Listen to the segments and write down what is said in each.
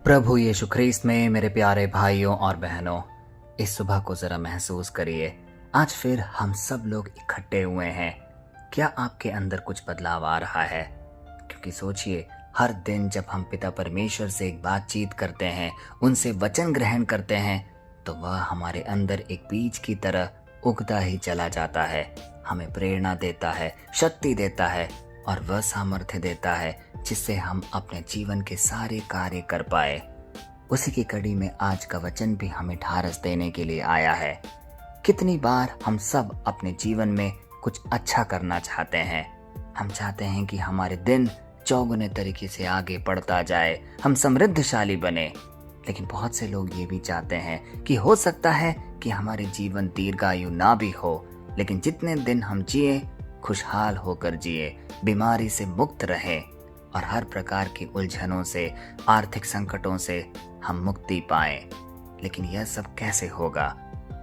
प्रभु यीशु ख्रीस्त में मेरे प्यारे भाइयों और बहनों, इस सुबह को ज़रा महसूस करिए। आज फिर हम सब लोग इकट्ठे हुए हैं। क्या आपके अंदर कुछ बदलाव आ रहा है? क्योंकि सोचिए, हर दिन जब हम पिता परमेश्वर से एक बातचीत करते हैं, उनसे वचन ग्रहण करते हैं, तो वह हमारे अंदर एक बीज की तरह उगता ही चला जाता है। हमें प्रेरणा देता है, शक्ति देता है और वह सामर्थ्य देता है जिससे हम अपने जीवन के सारे कार्य कर पाए। उसी की कड़ी में आज का वचन भी हमें ढारस देने के लिए आया है। कितनी बार हम सब अपने जीवन में कुछ अच्छा करना चाहते हैं। हम चाहते हैं कि हमारे दिन चौगुने तरीके से आगे बढ़ता जाए, हम समृद्धशाली बने। लेकिन बहुत से लोग ये भी चाहते हैं कि हो सकता है कि हमारे जीवन दीर्घायु ना भी हो, लेकिन जितने दिन हम जिए खुशहाल होकर जिए, बीमारी से मुक्त रहे और हर प्रकार की उलझनों से, आर्थिक संकटों से हम मुक्ति पाएं। लेकिन यह सब कैसे होगा?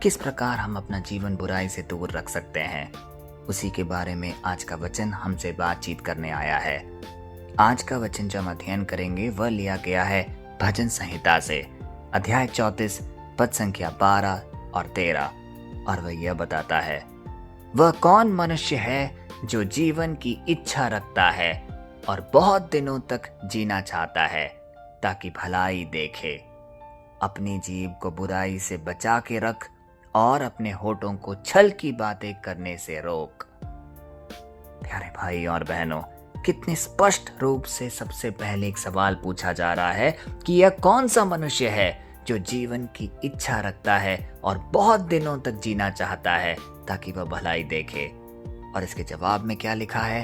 किस प्रकार हम अपना जीवन बुराई से दूर रख सकते हैं? उसी के बारे में आज का वचन हमसे बातचीत करने आया है। आज का वचन जो हम अध्ययन करेंगे वह लिया गया है भजन संहिता से, अध्याय 34 पद संख्या 12 और 13, और वह यह बताता है, वह कौन मनुष्य है जो जीवन की इच्छा रखता है और बहुत दिनों तक जीना चाहता है ताकि भलाई देखे। अपनी जीभ को बुराई से बचा के रख और अपने होठों को छल की बातें करने से रोक। प्यारे भाई और बहनों, कितने स्पष्ट रूप से सबसे पहले एक सवाल पूछा जा रहा है कि यह कौन सा मनुष्य है जो जीवन की इच्छा रखता है और बहुत दिनों तक जीना चाहता है ताकि वह भलाई देखे। और इसके जवाब में क्या लिखा है?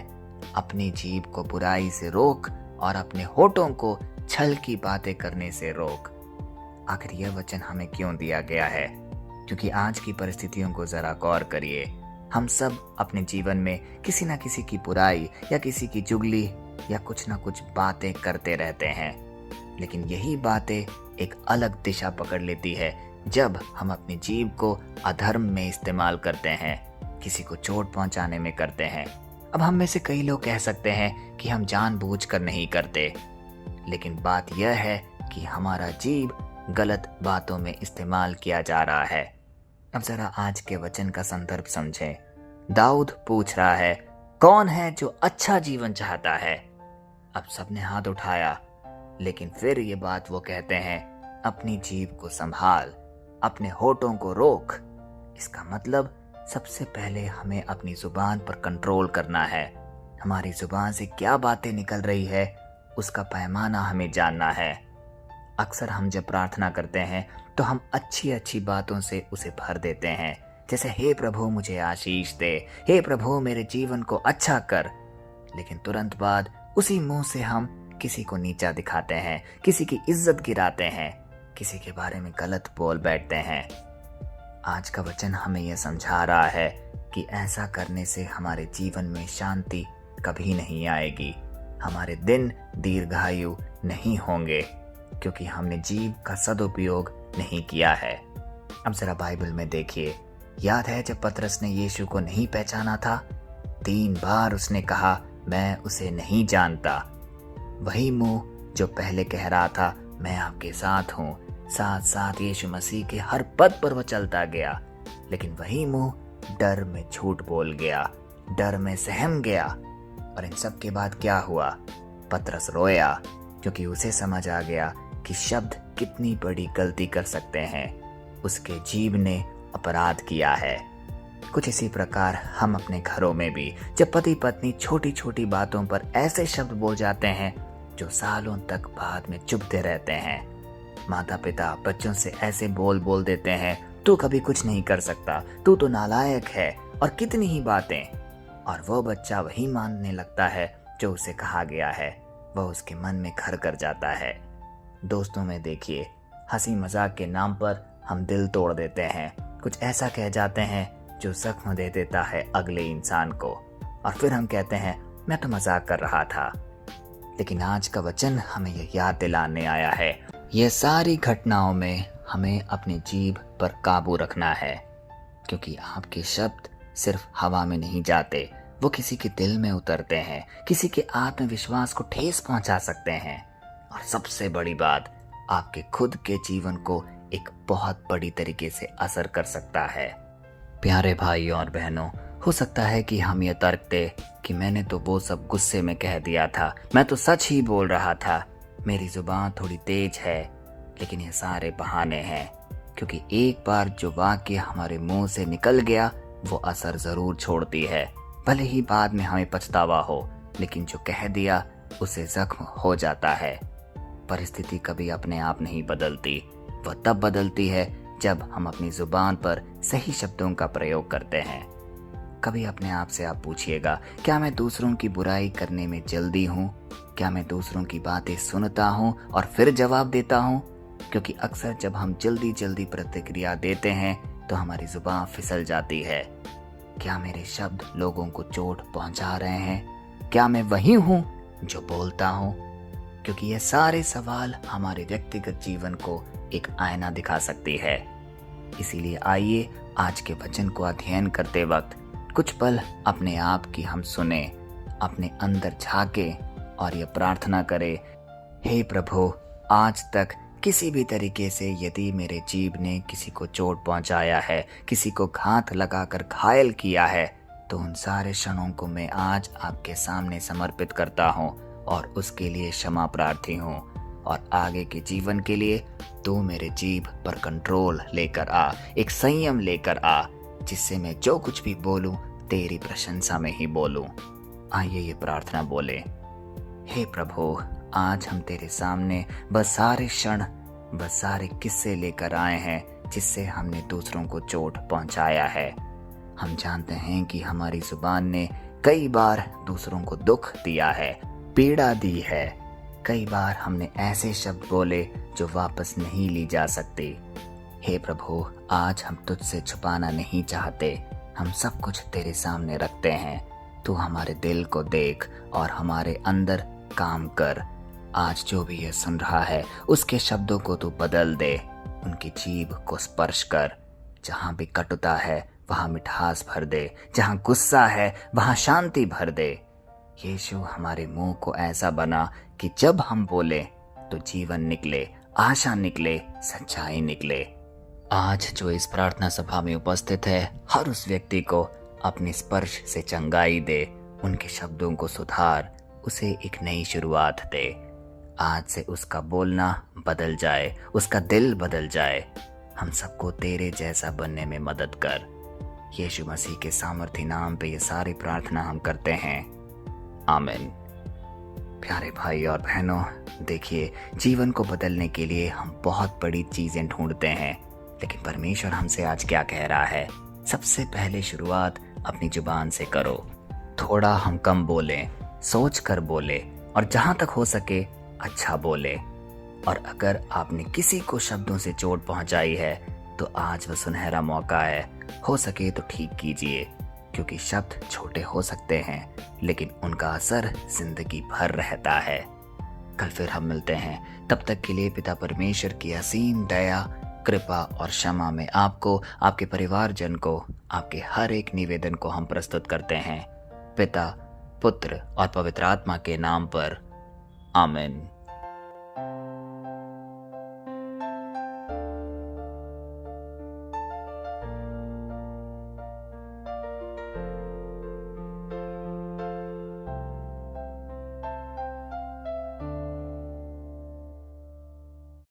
अपनी जीभ को बुराई से रोक और अपने होठों को छल की बातें करने से रोक। आखिर यह वचन हमें क्यों दिया गया है? क्योंकि आज की परिस्थितियों को जरा गौर करिए। हम सब अपने जीवन में किसी ना किसी की बुराई या किसी की चुगली या कुछ ना कुछ बातें करते रहते हैं। लेकिन यही बातें एक अलग दिशा पकड़ लेती है जब हम अपनी जीभ को अधर्म में इस्तेमाल करते हैं, किसी को चोट पहुंचाने में करते हैं। अब हम में से कई लोग कह सकते हैं कि हम जानबूझकर नहीं करते, लेकिन बात यह है कि हमारा जीभ गलत बातों में इस्तेमाल किया जा रहा है। अब जरा आज के वचन का संदर्भ समझें। दाऊद पूछ रहा है, कौन है जो अच्छा जीवन चाहता है? अब सबने हाथ उठाया, लेकिन फिर ये बात वो कहते हैं, अपनी जीभ को संभाल, अपने होठों को रोक। इसका मतलब सबसे पहले हमें अपनी जुबान पर कंट्रोल करना है। हमारी जुबान से क्या बातें निकल रही है उसका पैमाना हमें जानना है। अक्सर हम जब प्रार्थना करते हैं तो हम अच्छी अच्छी बातों से उसे भर देते हैं, जैसे हे प्रभु मुझे आशीष दे, हे प्रभु मेरे जीवन को अच्छा कर। लेकिन तुरंत बाद उसी मुंह से हम किसी को नीचा दिखाते हैं, किसी की इज्जत गिराते हैं, किसी के बारे में गलत बोल बैठते हैं। आज का वचन हमें यह समझा रहा है कि ऐसा करने से हमारे जीवन में शांति कभी नहीं आएगी, हमारे दिन दीर्घायु नहीं होंगे, क्योंकि हमने जीभ का सदुपयोग नहीं किया है। अब जरा बाइबल में देखिए, याद है जब पतरस ने यीशु को नहीं पहचाना था, 3 बार उसने कहा मैं उसे नहीं जानता। वही मुंह जो पहले कह रहा था मैं आपके साथ हूँ, साथ साथ यीशु मसीह के हर पद पर वह चलता गया, लेकिन वही मुंह डर में झूठ बोल गया, डर में सहम गया। और इन सब के बाद क्या हुआ? पतरस रोया, क्योंकि उसे समझ आ गया कि शब्द कितनी बड़ी गलती कर सकते हैं। उसके जीभ ने अपराध किया है। कुछ इसी प्रकार हम अपने घरों में भी जब पति पत्नी छोटी छोटी बातों पर ऐसे शब्द बोल जाते हैं जो सालों तक बाद में चुभते रहते हैं। माता पिता बच्चों से ऐसे बोल देते हैं, तू कभी कुछ नहीं कर सकता, तू तो नालायक है, और कितनी ही बातें। और वो बच्चा वही मानने लगता है जो उसे कहा गया है, वह उसके मन में घर कर जाता है। दोस्तों में देखिए, हंसी मजाक के नाम पर हम दिल तोड़ देते हैं, कुछ ऐसा कह जाते हैं जो जख्म दे देता है अगले इंसान को, और फिर हम कहते हैं मैं तो मजाक कर रहा था। लेकिन आज का वचन हमें यह याद दिलाने आया है, ये सारी घटनाओं में हमें अपनी जीभ पर काबू रखना है, क्योंकि आपके शब्द सिर्फ हवा में नहीं जाते, वो किसी के दिल में उतरते हैं, किसी के आत्मविश्वास को ठेस पहुंचा सकते हैं। और सबसे बड़ी बात, आपके खुद के जीवन को एक बहुत बड़ी तरीके से असर कर सकता है। प्यारे भाइयों और बहनों, हो सकता है कि हम ये तर्क दे कि मैंने तो वो सब गुस्से में कह दिया था, मैं तो सच ही बोल रहा था, मेरी जुबान थोड़ी तेज है। लेकिन ये सारे बहाने हैं, क्योंकि एक बार जो वाक्य हमारे मुंह से निकल गया वो असर जरूर छोड़ती है। भले ही बाद में हमें पछतावा हो, लेकिन जो कह दिया उसे जख्म हो जाता है। परिस्थिति कभी अपने आप नहीं बदलती, वह तब बदलती है जब हम अपनी जुबान पर सही शब्दों का प्रयोग करते हैं। कभी अपने आप से आप पूछिएगा, क्या मैं दूसरों की बुराई करने में जल्दी हूँ? क्या मैं दूसरों की बातें सुनता हूँ और फिर जवाब देता हूँ? क्योंकि अक्सर जब हम जल्दी जल्दी प्रतिक्रिया देते हैं तो हमारी जुबान फिसल जाती है। क्या मेरे शब्द लोगों को चोट पहुंचा रहे हैं? क्या मैं वही हूँ जो बोलता हूँ? क्योंकि ये सारे सवाल हमारे व्यक्तिगत जीवन को एक आईना दिखा सकती है। इसीलिए आइए आज के वचन को अध्ययन करते वक्त कुछ पल अपने आप की हम सुने, अपने अंदर झांके और ये प्रार्थना करें, हे प्रभु, आज तक किसी भी तरीके से यदि मेरे जीभ ने किसी को चोट पहुंचाया है, किसी को घात लगाकर घायल किया है, तो उन सारे क्षणों को मैं आज आपके सामने समर्पित करता हूँ और उसके लिए क्षमा प्रार्थी हूँ। और आगे के जीवन के लिए तू मेरे जीभ पर कंट्रोल लेकर आ, एक संयम लेकर आ, जिससे मैं जो कुछ भी बोलूं तेरी प्रशंसा में ही बोलूं। आइए ये प्रार्थना बोले, हे प्रभु, आज हम तेरे सामने बस सारे क्षण, बस सारे किस्से लेकर आए हैं जिससे हमने दूसरों को चोट पहुंचाया है। हम जानते हैं कि हमारी जुबान ने कई बार दूसरों को दुख दिया है, पीड़ा दी है। कई बार हमने ऐसे शब्द बोले जो वापस नहीं ली जा सकते। हे प्रभु, आज हम तुझसे छुपाना नहीं चाहते, हम सब कुछ तेरे सामने रखते हैं। तू हमारे दिल को देख और हमारे अंदर काम कर। आज जो भी ये सुन रहा है उसके शब्दों को तू बदल दे, उनकी जीभ को स्पर्श कर। जहाँ भी कटुता है वहाँ मिठास भर दे, जहाँ गुस्सा है वहाँ शांति भर दे। यीशु, हमारे मुंह को ऐसा बना कि जब हम बोले तो जीवन निकले, आशा निकले, सच्चाई निकले। आज जो इस प्रार्थना सभा में उपस्थित है, हर उस व्यक्ति को अपने स्पर्श से चंगाई दे, उनके शब्दों को सुधार, उसे एक नई शुरुआत दे। आज से उसका बोलना बदल जाए, उसका दिल बदल जाए। हम सबको तेरे जैसा बनने में मदद कर। यीशु मसीह के सामर्थी नाम पे ये सारी प्रार्थना हम करते हैं, आमीन। प्यारे भाई और बहनों, देखिए, जीवन को बदलने के लिए हम बहुत बड़ी चीजें ढूंढते हैं, लेकिन परमेश्वर हमसे आज क्या कह रहा है? सबसे पहले शुरुआत अपनी जुबान से करो। थोड़ा हम कम बोलें, सोच कर बोले और जहां तक हो सके अच्छा बोले। और अगर आपने किसी को शब्दों से चोट पहुंचाई है तो आज वह सुनहरा मौका है, हो सके तो ठीक कीजिए, क्योंकि शब्द छोटे हो सकते हैं लेकिन उनका असर जिंदगी भर रहता है। कल फिर हम मिलते हैं, तब तक के लिए पिता परमेश्वर की असीम दया, कृपा और क्षमा में आपको, आपके परिवारजन को, आपके हर एक निवेदन को हम प्रस्तुत करते हैं, पिता, पुत्र और पवित्र आत्मा के नाम पर, आमीन।